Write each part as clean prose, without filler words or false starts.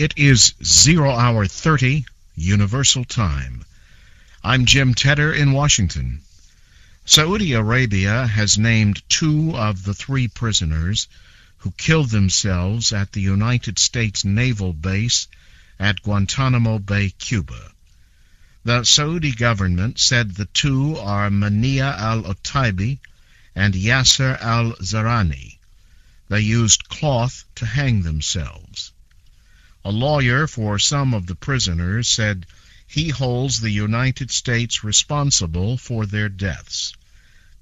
It is 0:30 Universal Time. I'm Jim Tedder in Washington. Saudi Arabia has named 2 of the 3 prisoners who killed themselves at the United States Naval Base at Guantanamo Bay, Cuba. The Saudi government said the 2 are Mania al-Otaibi and Yasser al-Zarani. They used cloth to hang themselves. A lawyer for some of the prisoners said he holds the United States responsible for their deaths.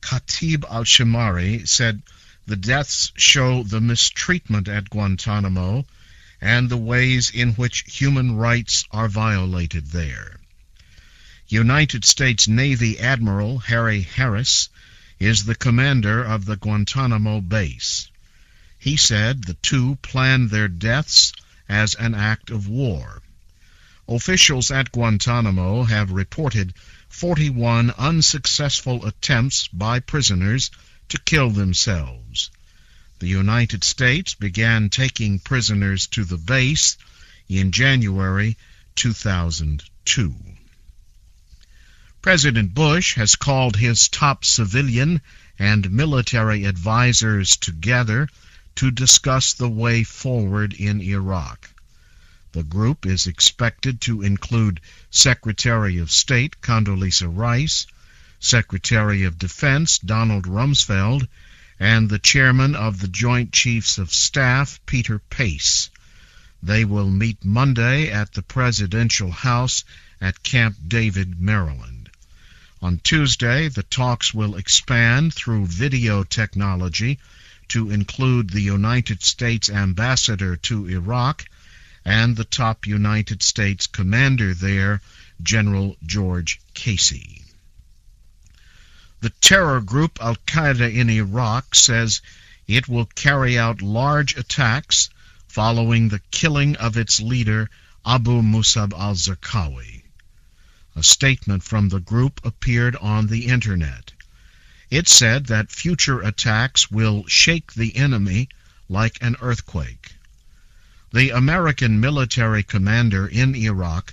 Khatib al-Shamari said the deaths show the mistreatment at Guantanamo and the ways in which human rights are violated there. United States Navy Admiral Harry Harris is the commander of the Guantanamo base. He said the 2 planned their deaths as an act of war. Officials at Guantanamo have reported 41 unsuccessful attempts by prisoners to kill themselves. The United States began taking prisoners to the base in January 2002. President Bush has called his top civilian and military advisors together to discuss the way forward in Iraq. The group is expected to include Secretary of State Condoleezza Rice, Secretary of Defense Donald Rumsfeld, and the Chairman of the Joint Chiefs of Staff Peter Pace. They will meet Monday at the Presidential House at Camp David, Maryland. On Tuesday, the talks will expand through video technology to include the United States Ambassador to Iraq and the top United States commander there, General George Casey. The terror group Al-Qaeda in Iraq says it will carry out large attacks following the killing of its leader, Abu Musab al-Zarqawi. A statement from the group appeared on the Internet. It said that future attacks will shake the enemy like an earthquake. The American military commander in Iraq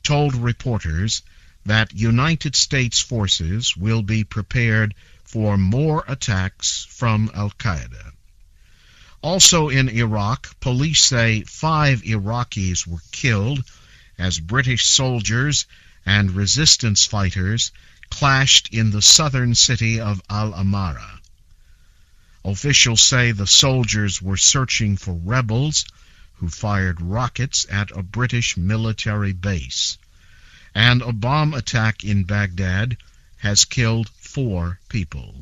told reporters that United States forces will be prepared for more attacks from Al-Qaeda. Also in Iraq, police say 5 Iraqis were killed as British soldiers and resistance fighters clashed in the southern city of Al-Amara. Officials say the soldiers were searching for rebels who fired rockets at a British military base. And a bomb attack in Baghdad has killed 4 people.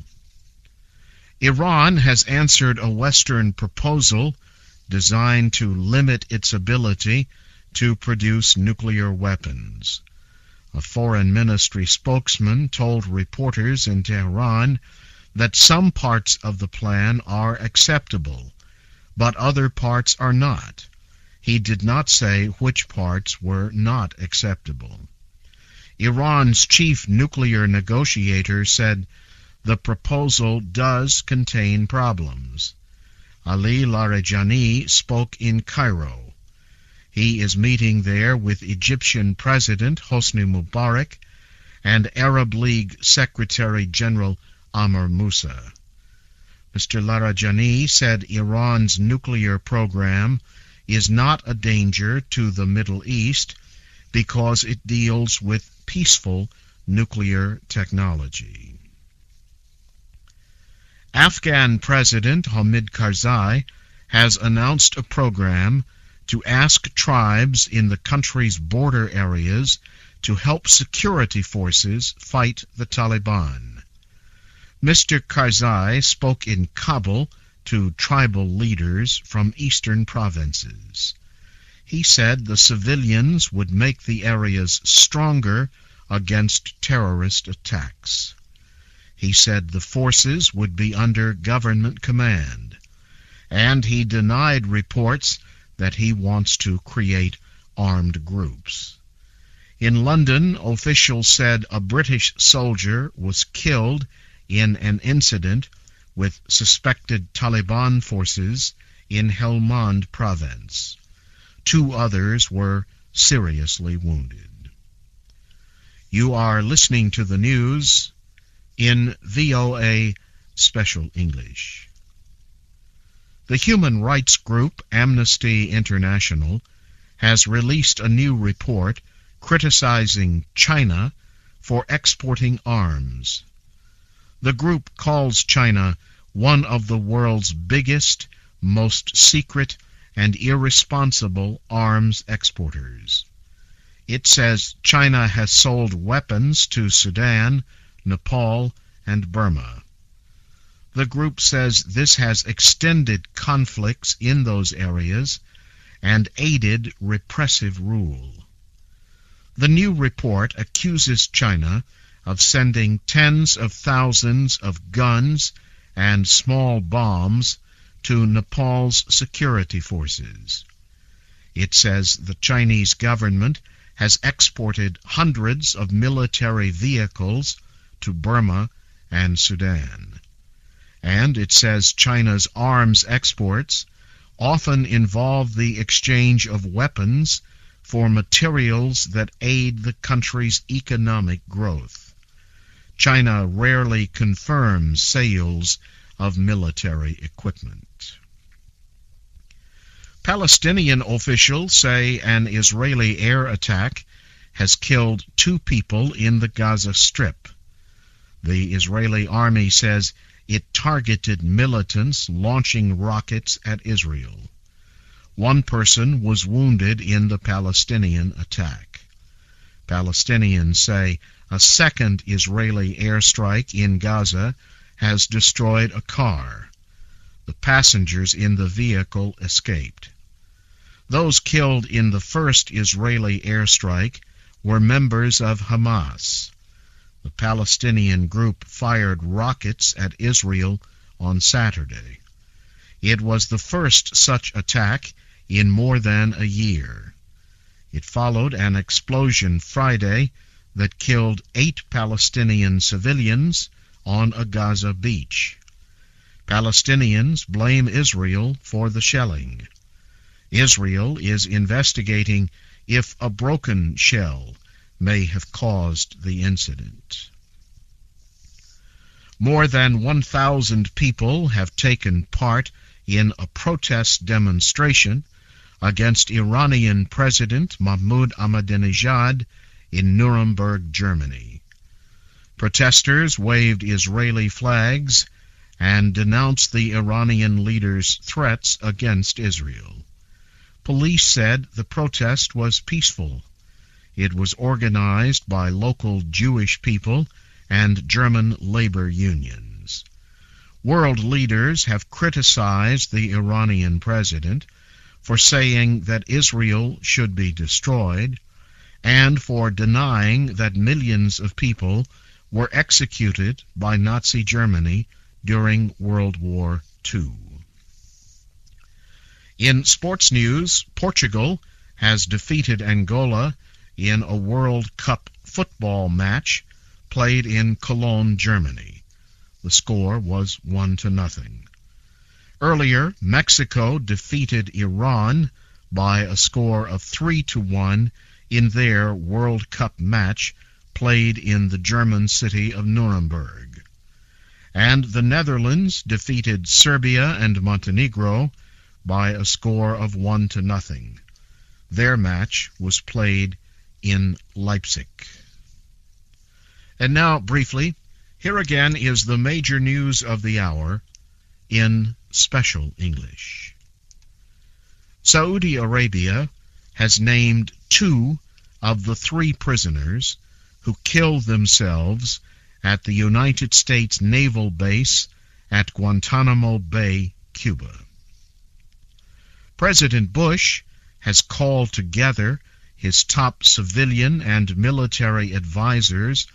Iran has answered a Western proposal designed to limit its ability to produce nuclear weapons. A foreign ministry spokesman told reporters in Tehran that some parts of the plan are acceptable, but other parts are not. He did not say which parts were not acceptable. Iran's chief nuclear negotiator said the proposal does contain problems. Ali Larijani spoke in Cairo. He is meeting there with Egyptian President Hosni Mubarak and Arab League Secretary General Amr Moussa. Mr. Larijani said Iran's nuclear program is not a danger to the Middle East because it deals with peaceful nuclear technology. Afghan President Hamid Karzai has announced a program to ask tribes in the country's border areas to help security forces fight the Taliban. Mr. Karzai spoke in Kabul to tribal leaders from eastern provinces. He said the civilians would make the areas stronger against terrorist attacks. He said the forces would be under government command, and he denied reports that he wants to create armed groups. In London, officials said a British soldier was killed in an incident with suspected Taliban forces in Helmand province. 2 others were seriously wounded. You are listening to the news in VOA Special English. The human rights group Amnesty International has released a new report criticizing China for exporting arms. The group calls China one of the world's biggest, most secret, and irresponsible arms exporters. It says China has sold weapons to Sudan, Nepal, and Burma. The group says this has extended conflicts in those areas and aided repressive rule. The new report accuses China of sending tens of thousands of guns and small bombs to Nepal's security forces. It says the Chinese government has exported hundreds of military vehicles to Burma and Sudan. And it says China's arms exports often involve the exchange of weapons for materials that aid the country's economic growth. China rarely confirms sales of military equipment. Palestinian officials say an Israeli air attack has killed 2 people in the Gaza Strip. The Israeli army says it targeted militants launching rockets at Israel. 1 person was wounded in the Palestinian attack. Palestinians say a second Israeli airstrike in Gaza has destroyed a car. The passengers in the vehicle escaped. Those killed in the first Israeli airstrike were members of Hamas. The Palestinian group fired rockets at Israel on Saturday. It was the first such attack in more than a year. It followed an explosion Friday that killed 8 Palestinian civilians on a Gaza beach. Palestinians blame Israel for the shelling. Israel is investigating if a broken shell may have caused the incident. More than 1,000 people have taken part in a protest demonstration against Iranian President Mahmoud Ahmadinejad in Nuremberg, Germany. Protesters waved Israeli flags and denounced the Iranian leader's threats against Israel. Police said the protest was peaceful. It was organized by local Jewish people and German labor unions. World leaders have criticized the Iranian president for saying that Israel should be destroyed and for denying that millions of people were executed by Nazi Germany during World War II. In sports news, Portugal has defeated Angola in a World Cup football match played in Cologne, Germany. The score was 1-0. Earlier, Mexico defeated Iran by a score of 3-1 in their World Cup match played in the German city of Nuremberg. And the Netherlands defeated Serbia and Montenegro by a score of 1-0. Their match was played in Leipzig. And now, briefly, here again is the major news of the hour in Special English. Saudi Arabia has named 2 of the 3 prisoners who killed themselves at the United States Naval Base at Guantanamo Bay, Cuba. President Bush has called together his top civilian and military advisors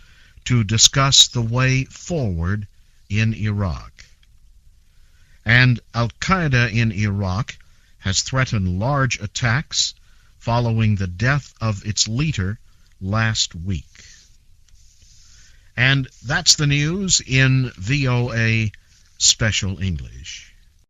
to discuss the way forward in Iraq. And Al-Qaeda in Iraq has threatened large attacks following the death of its leader last week. And that's the news in VOA Special English.